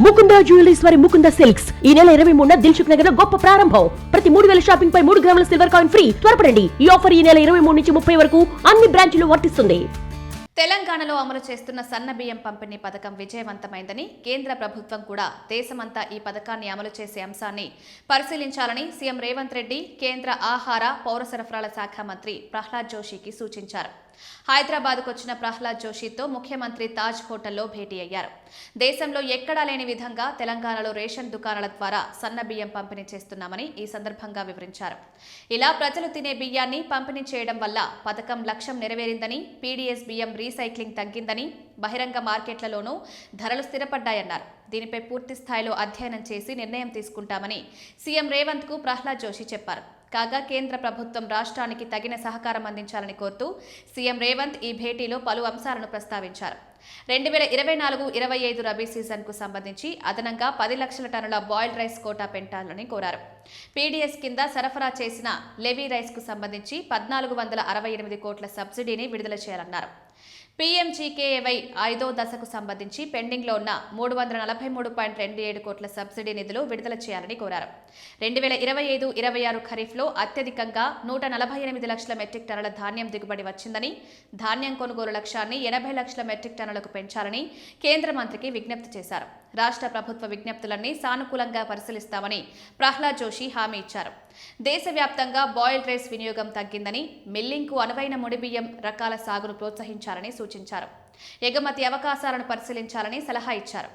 Mukunda jewelleries వారి Mukunda silks ఈ నెల 23న దిల్సుఖ్ నగర్ లో గొప్ప ప్రారంభం. ప్రతి 3000 షాపింగ్ పై 3 గ్రాముల సిల్వర్ కాయిన్ ఫ్రీ. త్వరపడండి, ఈ ఆఫర్ ఈ నెల 23 నుంచి 30 వరకు అన్ని బ్రాంచ్లు వర్తిస్తుంది. తెలంగాణలో అమలు చేస్తున్న సన్న బియ్యం పంపిణీ పథకం విజయవంతమైందని కేంద్ర ప్రభుత్వం కూడా దేశమంతా ఈ పథకాన్ని అమలు చేసే అంశాన్ని పరిశీలించాలని సీఎం రేవంత్ రెడ్డి కేంద్ర ఆహార పౌర సరఫరాల శాఖ మంత్రి ప్రహ్లాద్ జోషికి సూచించారు. హైదరాబాద్కు వచ్చిన ప్రహ్లాద్ జోషితో ముఖ్యమంత్రి తాజ్ హోటల్లో భేటీ అయ్యారు. దేశంలో ఎక్కడా లేని విధంగా తెలంగాణలో రేషన్ దుకాణాల ద్వారా సన్న బియ్యం పంపిణీ చేస్తున్నామని ఈ సందర్భంగా వివరించారు. ఇలా ప్రజలు తినే బియ్యాన్ని పంపిణీ చేయడం వల్ల పథకం లక్ష్యం నెరవేరిందని, పీడీఎస్ బియ్యం రీసైక్లింగ్ తగ్గిందని, బహిరంగ మార్కెట్లలోనూ ధరలు స్థిరపడ్డాయన్నారు. దీనిపై పూర్తి స్థాయిలో అధ్యయనం చేసి నిర్ణయం తీసుకుంటామని సీఎం రేవంత్ కు ప్రహ్లాద్ జోషి చెప్పారు. కాగా కేంద్ర ప్రభుత్వం రాష్ట్రానికి తగిన సహకారం అందించాలని కోరుతూ సీఎం రేవంత్ ఈ భేటీలో పలు అంశాలను ప్రస్తావించారు. 2024-25 రబీ సీజన్కు సంబంధించి అదనంగా 10 లక్షల టన్నుల బాయిల్డ్ రైస్ కోటా పెంచాలని కోరారు. పీడీఎస్ కింద సరఫరా చేసిన లెవీ రైస్కు సంబంధించి 1468 కోట్ల సబ్సిడీని విడుదల చేయాలన్నారు. పీఎంజీకేవై 5వ దశకు సంబంధించి పెండింగ్లో ఉన్న 343.27 కోట్ల సబ్సిడీ నిధులు విడుదల చేయాలని కోరారు. 2025-26 ఖరీఫ్లో అత్యధికంగా 148 లక్షల మెట్రిక్ టన్నుల ధాన్యం దిగుబడి వచ్చిందని, ధాన్యం కొనుగోలు లక్ష్యాన్ని 80 లక్షల మెట్రిక్ టన్నులకు పెంచాలని కేంద్ర మంత్రికి విజ్ఞప్తి చేశారు. రాష్ట్ర ప్రభుత్వ విజ్ఞప్తులన్నీ సానుకూలంగా పరిశీలిస్తామని ప్రహ్లాద్ జోషి హామీ ఇచ్చారు. దేశవ్యాప్తంగా బాయిల్డ్ రైస్ వినియోగం తగ్గిందని, మిల్లింగ్కు అనువైన ముడి బియ్యం రకాల సాగును ప్రోత్సహించాలని సూచించారు. ఎగుమతి అవకాశాలను పరిశీలించాలని సలహా ఇచ్చారు.